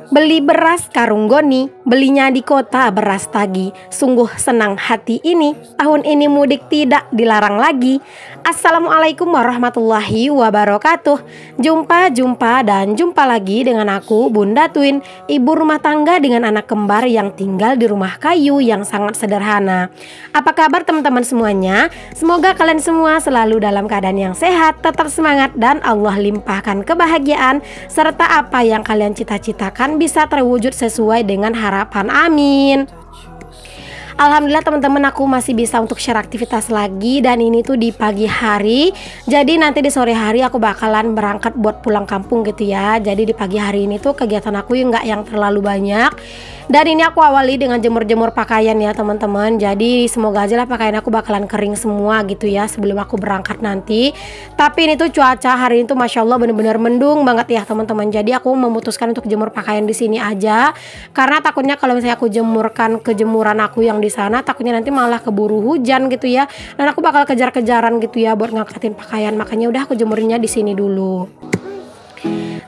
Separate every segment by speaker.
Speaker 1: Beli beras karung goni, belinya di kota beras tagi. Sungguh senang hati ini, tahun ini mudik tidak dilarang lagi. Assalamualaikum warahmatullahi wabarakatuh. Jumpa dan jumpa lagi dengan aku, Bunda Twin, ibu rumah tangga dengan anak kembar yang tinggal di rumah kayu yang sangat sederhana. Apa kabar teman-teman semuanya? Semoga kalian semua selalu dalam keadaan yang sehat, tetap semangat, dan Allah limpahkan kebahagiaan serta apa yang kalian cita-citakan bisa terwujud sesuai dengan harapan. Amin. Alhamdulillah teman-teman, aku masih bisa untuk share aktivitas lagi, dan ini tuh di pagi hari. Jadi nanti di sore hari aku bakalan berangkat buat pulang kampung gitu ya. Jadi di pagi hari ini tuh kegiatan aku nggak yang terlalu banyak. Dan ini aku awali dengan jemur-jemur pakaian ya teman-teman. Jadi semoga aja lah pakaian aku bakalan kering semua gitu ya sebelum aku berangkat nanti. Tapi ini tuh cuaca hari ini tuh Masya Allah bener-bener mendung banget ya teman-teman. Jadi aku memutuskan untuk jemur pakaian di sini aja, karena takutnya kalau misalnya aku jemurkan ke jemuran aku yang di sana, takutnya nanti malah keburu hujan gitu ya. Dan aku bakal kejar-kejaran gitu ya buat ngangkatin pakaian. Makanya udah aku jemurinnya di sini dulu.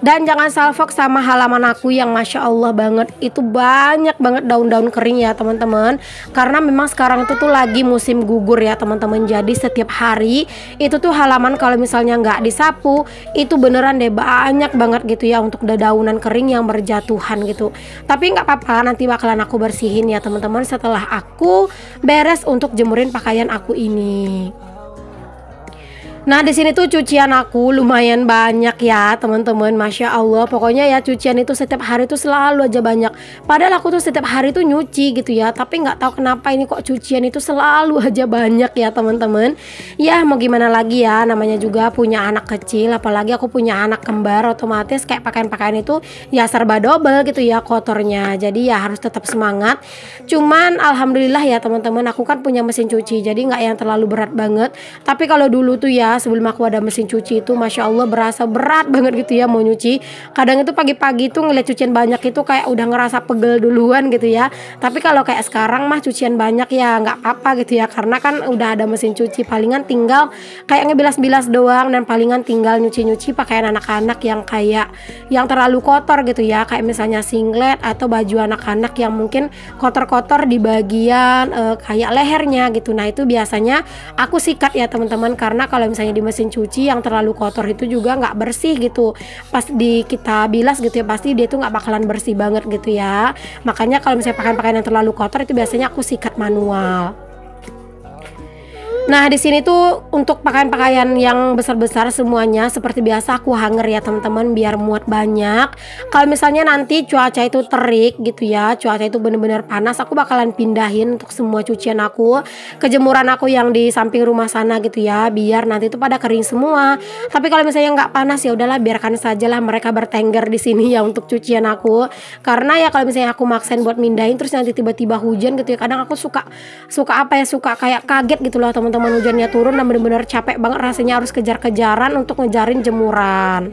Speaker 1: Dan jangan salfok sama halaman aku yang Masya Allah banget, itu banyak banget daun-daun kering ya teman-teman. Karena memang sekarang itu tuh lagi musim gugur ya teman-teman. Jadi setiap hari itu tuh halaman kalau misalnya nggak disapu, itu beneran deh banyak banget gitu ya untuk dedaunan kering yang berjatuhan gitu. Tapi nggak apa-apa, nanti bakalan aku bersihin ya teman-teman setelah aku beres untuk jemurin pakaian aku ini. Nah di sini tuh cucian aku lumayan banyak ya teman-teman, Masya Allah. Pokoknya ya cucian itu setiap hari tuh selalu aja banyak. Padahal aku tuh setiap hari tuh nyuci gitu ya, tapi nggak tahu kenapa ini kok cucian itu selalu aja banyak ya teman-teman. Ya mau gimana lagi ya, namanya juga punya anak kecil, apalagi aku punya anak kembar, otomatis kayak pakaian-pakaian itu ya serba double gitu ya kotornya. Jadi ya harus tetap semangat. Cuman alhamdulillah ya teman-teman, aku kan punya mesin cuci, jadi nggak yang terlalu berat banget. Tapi kalau dulu tuh ya sebelum aku ada mesin cuci itu Masya Allah berasa berat banget gitu ya mau nyuci. Kadang itu pagi-pagi tuh ngeliat cucian banyak itu kayak udah ngerasa pegel duluan gitu ya. Tapi kalau kayak sekarang mah cucian banyak ya nggak apa-apa gitu ya, karena kan udah ada mesin cuci. Palingan tinggal kayak ngebilas-bilas doang, dan palingan tinggal nyuci-nyuci pakaian anak-anak yang kayak yang terlalu kotor gitu ya, kayak misalnya singlet atau baju anak-anak yang mungkin kotor-kotor di bagian kayak lehernya gitu. Nah itu biasanya aku sikat ya teman-teman, karena kalau misalnya di mesin cuci yang terlalu kotor itu juga nggak bersih gitu. Pas kita bilas gitu ya, pasti dia tuh nggak bakalan bersih banget gitu ya. Makanya kalau misalnya pakaian-pakaian yang terlalu kotor itu biasanya aku sikat manual. Nah di sini tuh untuk pakaian-pakaian yang besar-besar semuanya seperti biasa aku hanger ya teman-teman, biar muat banyak. Kalau misalnya nanti cuaca itu terik gitu ya, cuaca itu bener-bener panas, aku bakalan pindahin untuk semua cucian aku ke jemuran aku yang di samping rumah sana gitu ya, biar nanti itu pada kering semua. Tapi kalau misalnya nggak panas ya udahlah, biarkan sajalah mereka bertengger di sini ya untuk cucian aku. Karena ya kalau misalnya aku maksain buat mindahin terus nanti tiba-tiba hujan gitu ya, kadang aku suka kayak kaget gitu loh teman-teman. Hujannya turun dan bener-bener capek banget rasanya harus kejar-kejaran untuk ngejarin jemuran.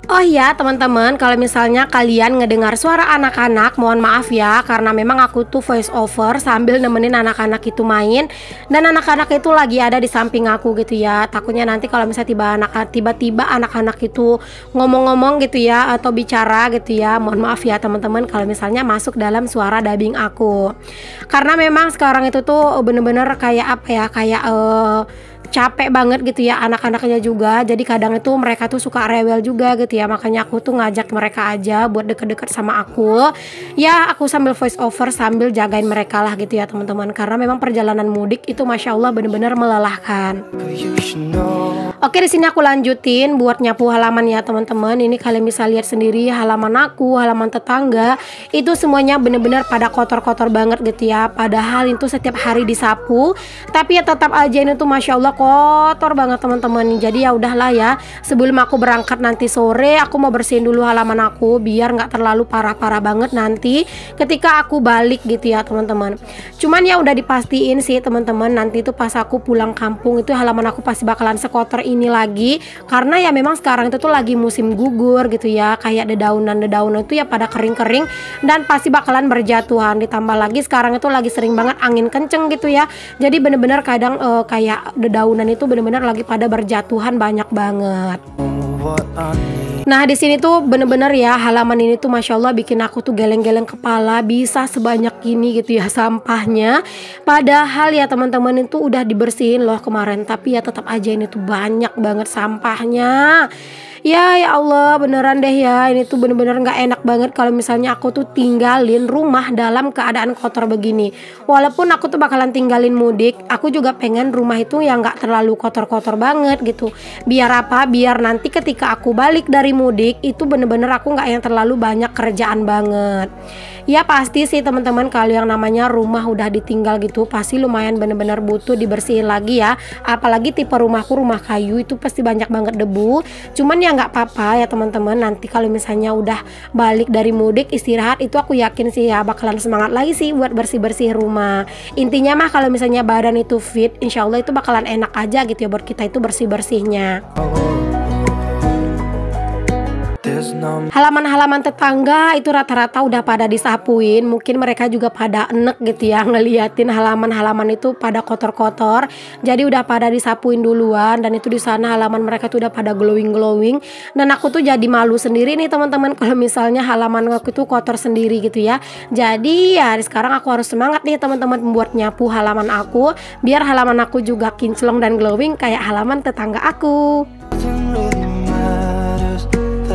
Speaker 1: Oh ya teman-teman, kalau misalnya kalian ngedengar suara anak-anak, mohon maaf ya, karena memang aku tuh voice over sambil nemenin anak-anak itu main, dan anak-anak itu lagi ada di samping aku gitu ya. Takutnya nanti kalau misalnya tiba-tiba anak-anak itu ngomong-ngomong gitu ya, atau bicara gitu ya, mohon maaf ya teman-teman kalau misalnya masuk dalam suara dubbing aku. Karena memang sekarang itu tuh bener-bener kayak apa ya, kayak capek banget gitu ya anak-anaknya juga. Jadi kadang itu mereka tuh suka rewel juga gitu ya. Makanya aku tuh ngajak mereka aja buat deket-deket sama aku. Ya aku sambil voice over sambil jagain mereka lah gitu ya teman-teman. Karena memang perjalanan mudik itu Masya Allah bener-bener melelahkan. Oke, di sini aku lanjutin buat nyapu halaman ya teman-teman. Ini kalian bisa lihat sendiri halaman aku, halaman tetangga itu semuanya bener-bener pada kotor-kotor banget gitu ya. Padahal itu setiap hari disapu, tapi ya tetap aja ini tuh Masya Allah kotor banget teman-teman. Jadi ya udahlah ya, sebelum aku berangkat nanti sore aku mau bersihin dulu halaman aku biar nggak terlalu parah-parah banget nanti ketika aku balik gitu ya teman-teman. Cuman ya udah dipastiin sih teman-teman, nanti itu pas aku pulang kampung itu halaman aku pasti bakalan sekotor ini lagi, karena ya memang sekarang itu tuh lagi musim gugur gitu ya, kayak dedaunan itu ya pada kering-kering dan pasti bakalan berjatuhan. Ditambah lagi sekarang itu lagi sering banget angin kenceng gitu ya, jadi bener-bener kadang kayak dedaunan itu bener-bener lagi pada berjatuhan banyak banget. Nah, di sini tuh bener-bener ya, halaman ini tuh Masya Allah bikin aku tuh geleng-geleng kepala, bisa sebanyak ini gitu ya sampahnya. Padahal ya teman-teman itu udah dibersihin loh kemarin, tapi ya tetap aja ini tuh banyak banget sampahnya. Ya Allah, beneran deh ya, ini tuh bener-bener nggak enak banget kalau misalnya aku tuh tinggalin rumah dalam keadaan kotor begini. Walaupun aku tuh bakalan tinggalin mudik, aku juga pengen rumah itu yang nggak terlalu kotor-kotor banget gitu. Biar apa? Biar nanti ketika aku balik dari mudik itu bener-bener aku nggak yang terlalu banyak kerjaan banget. Ya pasti sih teman-teman, kalau yang namanya rumah udah ditinggal gitu pasti lumayan bener-bener butuh dibersihin lagi ya. Apalagi tipe rumahku rumah kayu, itu pasti banyak banget debu. Cuman ya nggak apa-apa ya teman-teman, nanti kalau misalnya udah balik dari mudik istirahat itu aku yakin sih ya bakalan semangat lagi sih buat bersih-bersih rumah. Intinya mah kalau misalnya badan itu fit, insya Allah itu bakalan enak aja gitu ya buat kita itu bersih-bersihnya. Halaman-halaman tetangga itu rata-rata udah pada disapuin. Mungkin mereka juga pada enek gitu ya ngeliatin halaman-halaman itu pada kotor-kotor. Jadi udah pada disapuin duluan, dan itu di sana halaman mereka tuh udah pada glowing-glowing. Dan aku tuh jadi malu sendiri nih teman-teman kalau misalnya halaman aku tuh kotor sendiri gitu ya. Jadi ya sekarang aku harus semangat nih teman-teman membuat nyapu halaman aku, biar halaman aku juga kinclong dan glowing kayak halaman tetangga aku.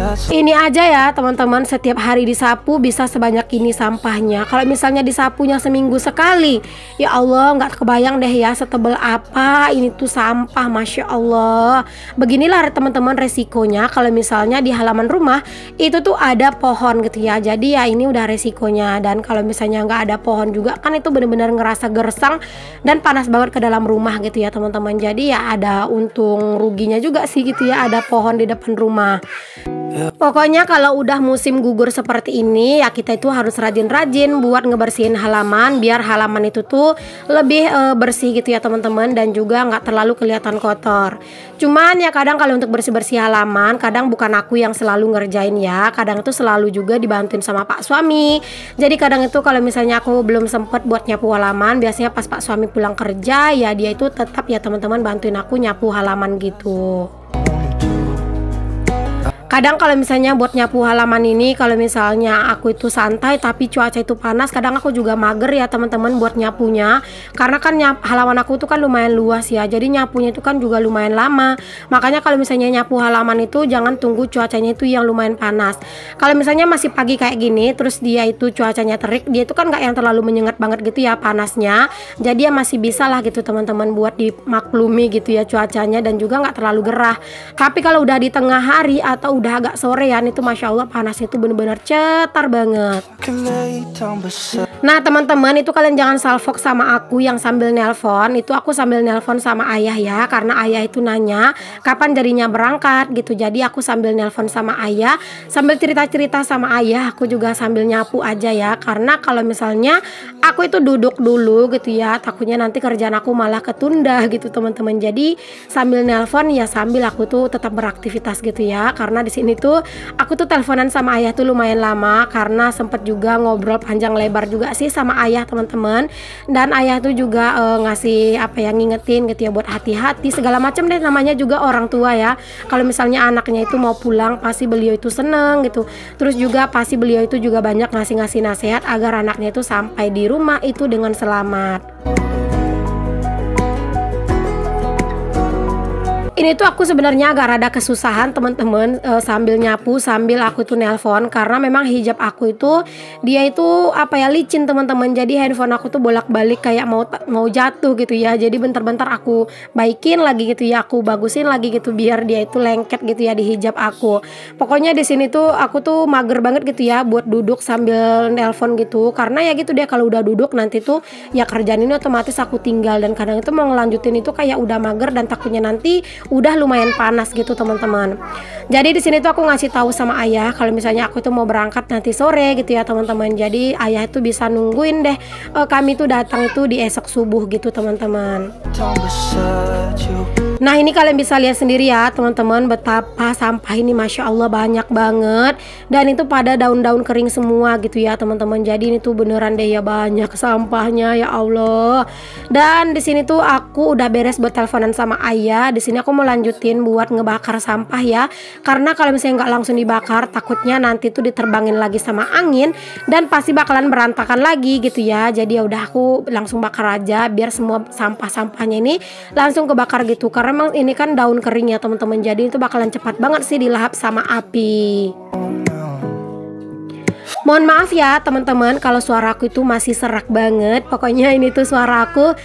Speaker 1: Ini aja ya teman-teman, setiap hari disapu bisa sebanyak ini sampahnya. Kalau misalnya disapunya seminggu sekali, ya Allah nggak kebayang deh ya setebal apa ini tuh sampah. Masya Allah. Beginilah teman-teman resikonya kalau misalnya di halaman rumah itu tuh ada pohon gitu ya. Jadi ya ini udah resikonya. Dan kalau misalnya nggak ada pohon juga kan itu benar-benar ngerasa gersang dan panas banget ke dalam rumah gitu ya teman-teman. Jadi ya ada untung ruginya juga sih gitu ya, ada pohon di depan rumah. Pokoknya kalau udah musim gugur seperti ini ya kita itu harus rajin-rajin buat ngebersihin halaman, biar halaman itu tuh lebih bersih gitu ya teman-teman, dan juga nggak terlalu kelihatan kotor. Cuman ya kadang kalau untuk bersih-bersih halaman, kadang bukan aku yang selalu ngerjain ya, kadang itu selalu juga dibantuin sama Pak suami. Jadi kadang itu kalau misalnya aku belum sempet buat nyapu halaman, biasanya pas Pak suami pulang kerja ya dia itu tetap ya teman-teman bantuin aku nyapu halaman gitu. Kadang kalau misalnya buat nyapu halaman ini, kalau misalnya aku itu santai tapi cuaca itu panas, kadang aku juga mager ya teman-teman buat nyapunya. Karena kan halaman aku tuh kan lumayan luas ya, jadi nyapunya itu kan juga lumayan lama. Makanya kalau misalnya nyapu halaman itu jangan tunggu cuacanya itu yang lumayan panas. Kalau misalnya masih pagi kayak gini, terus dia itu cuacanya terik, dia itu kan nggak yang terlalu menyengat banget gitu ya panasnya. Jadi ya masih bisa lah gitu teman-teman buat dimaklumi gitu ya cuacanya, dan juga nggak terlalu gerah. Tapi kalau udah di tengah hari atau udah agak sorean itu Masya Allah panasnya itu bener-bener cetar banget. Nah teman-teman, itu kalian jangan salfok sama aku yang sambil nelpon. Itu aku sambil nelpon sama ayah ya, karena ayah itu nanya kapan jadinya berangkat gitu. Jadi aku sambil nelpon sama ayah, sambil cerita-cerita sama ayah, aku juga sambil nyapu aja ya. Karena kalau misalnya aku itu duduk dulu gitu ya, takutnya nanti kerjaan aku malah ketunda gitu teman-teman. Jadi sambil nelpon ya sambil aku tuh tetap beraktivitas gitu ya. Karena di sini tuh aku tuh teleponan sama ayah tuh lumayan lama, karena sempet juga ngobrol panjang lebar juga sih sama ayah teman-teman. Dan ayah tuh juga ngasih apa ya, ngingetin gitu ya buat hati-hati segala macam deh, namanya juga orang tua ya. Kalau misalnya anaknya itu mau pulang pasti beliau itu seneng gitu. Terus juga pasti beliau itu juga banyak ngasih nasihat agar anaknya itu sampai di rumah itu dengan selamat. Ini tuh aku sebenarnya agak rada kesusahan teman-teman sambil nyapu sambil aku tuh nelpon, karena memang hijab aku itu dia itu apa ya, licin teman-teman. Jadi handphone aku tuh bolak-balik kayak mau jatuh gitu ya. Jadi bentar-bentar aku baikin lagi gitu ya, aku bagusin lagi gitu biar dia itu lengket gitu ya di hijab aku. Pokoknya di sini tuh aku tuh mager banget gitu ya buat duduk sambil nelpon gitu, karena ya gitu deh, kalau udah duduk nanti tuh ya kerjaan ini otomatis aku tinggal, dan kadang itu mau ngelanjutin itu kayak udah mager dan takutnya nanti udah lumayan panas gitu teman-teman. Jadi di sini tuh aku ngasih tahu sama ayah kalau misalnya aku tuh mau berangkat nanti sore gitu ya teman-teman. Jadi ayah itu bisa nungguin deh kami tuh datang itu di esok subuh gitu teman-teman. Nah ini kalian bisa lihat sendiri ya teman-teman, betapa sampah ini Masya Allah banyak banget. Dan itu pada daun-daun kering semua gitu ya teman-teman. Jadi ini tuh beneran deh ya, banyak sampahnya ya Allah. Dan di sini tuh aku udah beres buat teleponan sama ayah. Di sini aku mau lanjutin buat ngebakar sampah ya. Karena kalau misalnya nggak langsung dibakar, takutnya nanti tuh diterbangin lagi sama angin dan pasti bakalan berantakan lagi gitu ya. Jadi ya udah aku langsung bakar aja biar semua sampah-sampahnya ini langsung kebakar gitu. Karena memang ini kan daun kering ya teman-teman, jadi itu bakalan cepat banget sih dilahap sama api. Mohon maaf ya teman-teman kalau suaraku itu masih serak banget. Pokoknya ini tuh suaraku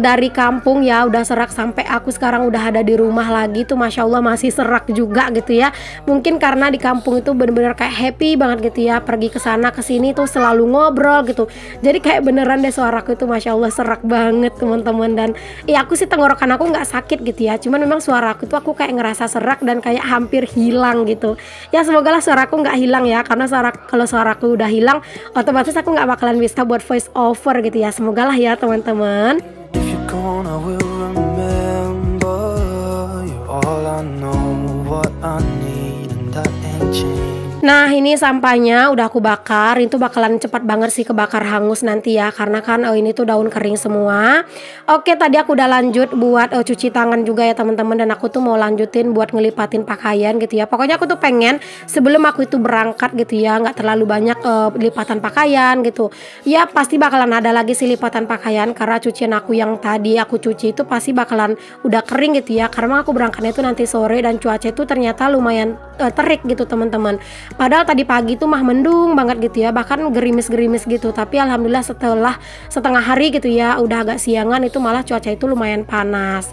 Speaker 1: dari kampung ya, udah serak sampai aku sekarang udah ada di rumah lagi tuh Masya Allah masih serak juga gitu ya. Mungkin karena di kampung itu bener-bener kayak happy banget gitu ya, pergi ke sana ke sini tuh selalu ngobrol gitu. Jadi kayak beneran deh suaraku itu Masya Allah serak banget teman-teman. Dan ya aku sih tenggorokan aku nggak sakit gitu ya, cuman memang suaraku tuh aku kayak ngerasa serak dan kayak hampir hilang gitu. Ya semoga lah suaraku nggak hilang ya, karena kalau suaraku udah hilang otomatis aku nggak bakalan bisa buat voice over gitu ya. Semoga lah ya teman-teman. Nah ini sampahnya udah aku bakar, itu bakalan cepat banget sih kebakar hangus nanti ya, karena kan ini tuh daun kering semua. Oke tadi aku udah lanjut buat cuci tangan juga ya teman-teman, dan aku tuh mau lanjutin buat ngelipatin pakaian gitu ya. Pokoknya aku tuh pengen sebelum aku itu berangkat gitu ya, nggak terlalu banyak lipatan pakaian gitu ya. Pasti bakalan ada lagi sih lipatan pakaian, karena cucian aku yang tadi aku cuci itu pasti bakalan udah kering gitu ya, karena aku berangkatnya itu nanti sore dan cuaca itu ternyata lumayan terik gitu teman-teman. Padahal tadi pagi tuh mah mendung banget gitu ya, bahkan gerimis-gerimis gitu. Tapi alhamdulillah setelah setengah hari gitu ya, udah agak siangan itu malah cuaca itu lumayan panas.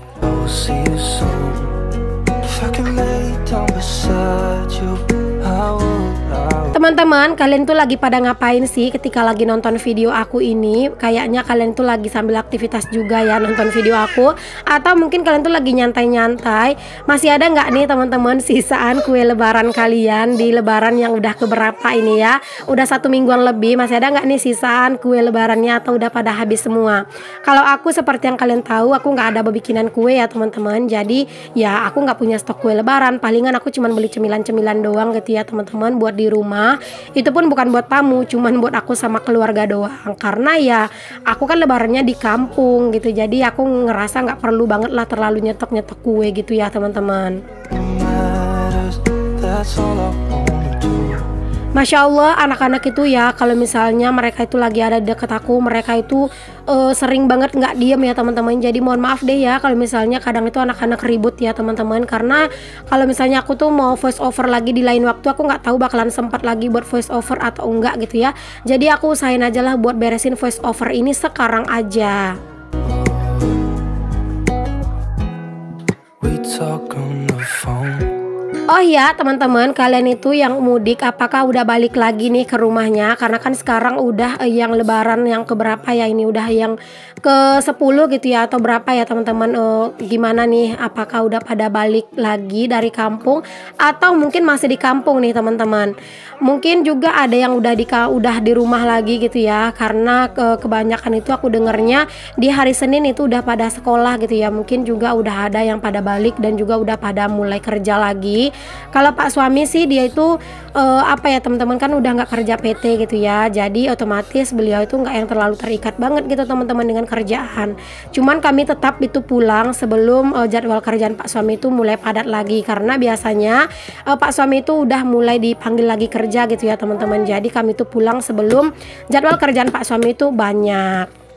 Speaker 1: Teman-teman, kalian tuh lagi pada ngapain sih ketika lagi nonton video aku ini? Kayaknya kalian tuh lagi sambil aktivitas juga ya nonton video aku, atau mungkin kalian tuh lagi nyantai-nyantai. Masih ada nggak nih teman-teman sisaan kue lebaran kalian di lebaran yang udah keberapa ini ya? Udah 1 mingguan lebih, masih ada nggak nih sisaan kue lebarannya atau udah pada habis semua? Kalau aku seperti yang kalian tahu, aku nggak ada bikinan kue ya teman-teman. Jadi ya aku nggak punya stok kue lebaran. Palingan aku cuman beli cemilan-cemilan doang gitu ya teman-teman buat di rumah. Itu pun bukan buat tamu, cuman buat aku sama keluarga doang. Karena ya aku kan lebarannya di kampung gitu, jadi aku ngerasa nggak perlu banget lah terlalu nyetok-nyetok kue gitu ya teman-teman. Masya Allah anak-anak itu ya, kalau misalnya mereka itu lagi ada di dekat aku, mereka itu sering banget nggak diem ya teman-teman. Jadi mohon maaf deh ya kalau misalnya kadang itu anak-anak ribut ya teman-teman, karena kalau misalnya aku tuh mau voice over lagi di lain waktu, aku nggak tahu bakalan sempat lagi buat voice over atau enggak gitu ya. Jadi aku usahain aja lah buat beresin voice over ini sekarang aja. We talk on the phone. Oh ya teman-teman, kalian itu yang mudik apakah udah balik lagi nih ke rumahnya? Karena kan sekarang udah yang lebaran yang keberapa ya, ini udah yang ke-10 gitu ya atau berapa ya teman-teman. Gimana nih, apakah udah pada balik lagi dari kampung atau mungkin masih di kampung nih teman-teman? Mungkin juga ada yang udah di rumah lagi gitu ya, karena kebanyakan itu aku dengernya di hari Senin itu udah pada sekolah gitu ya. Mungkin juga udah ada yang pada balik dan juga udah pada mulai kerja lagi. Kalau Pak suami sih dia itu apa ya teman-teman, kan udah nggak kerja PT gitu ya, jadi otomatis beliau itu nggak yang terlalu terikat banget gitu teman-teman dengan kerjaan. Cuman kami tetap itu pulang sebelum jadwal kerjaan Pak suami itu mulai padat lagi, karena biasanya Pak suami itu udah mulai dipanggil lagi kerja gitu ya teman-teman. Jadi kami itu pulang sebelum jadwal kerjaan Pak suami itu banyak.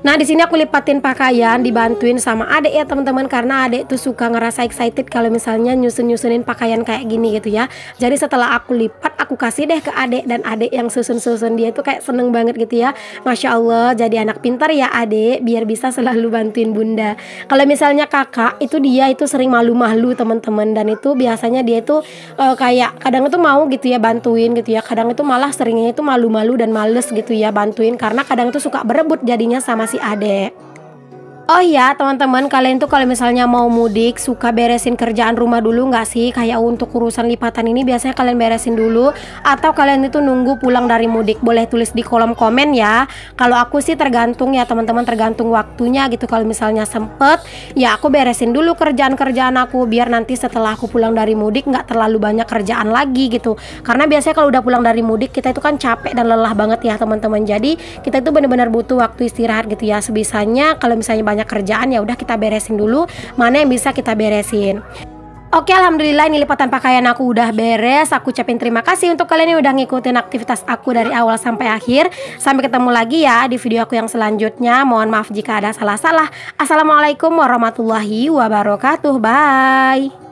Speaker 1: Nah di sini aku lipatin pakaian dibantuin sama adek ya teman-teman, karena adek tuh suka ngerasa excited kalau misalnya nyusunin pakaian kayak gini gitu ya. Jadi setelah aku lipat aku kasih deh ke adek, dan adek yang susun dia itu kayak seneng banget gitu ya. Masya Allah, jadi anak pintar ya adek, biar bisa selalu bantuin bunda. Kalau misalnya kakak itu dia itu sering malu-malu teman-teman, dan itu biasanya dia itu kayak kadang itu mau gitu ya bantuin gitu ya, kadang itu malah seringnya itu malu-malu dan males gitu ya bantuin, karena kadang itu suka berebut jadinya sama si adek. Oh iya teman-teman, kalian tuh kalau misalnya mau mudik suka beresin kerjaan rumah dulu nggak sih? Kayak untuk urusan lipatan ini biasanya kalian beresin dulu atau kalian itu nunggu pulang dari mudik? Boleh tulis di kolom komen ya. Kalau aku sih tergantung ya teman-teman, tergantung waktunya gitu. Kalau misalnya sempet ya aku beresin dulu kerjaan-kerjaan aku biar nanti setelah aku pulang dari mudik nggak terlalu banyak kerjaan lagi gitu. Karena biasanya kalau udah pulang dari mudik kita itu kan capek dan lelah banget ya teman-teman. Jadi kita itu benar-benar butuh waktu istirahat gitu ya. Sebisanya kalau misalnya banyak kerjaan ya udah kita beresin dulu mana yang bisa kita beresin. Oke, alhamdulillah ini lipatan pakaian aku udah beres. Aku ucapin terima kasih untuk kalian yang udah ngikutin aktivitas aku dari awal sampai akhir. Sampai ketemu lagi ya di video aku yang selanjutnya. Mohon maaf jika ada salah-salah. Assalamualaikum warahmatullahi wabarakatuh. Bye.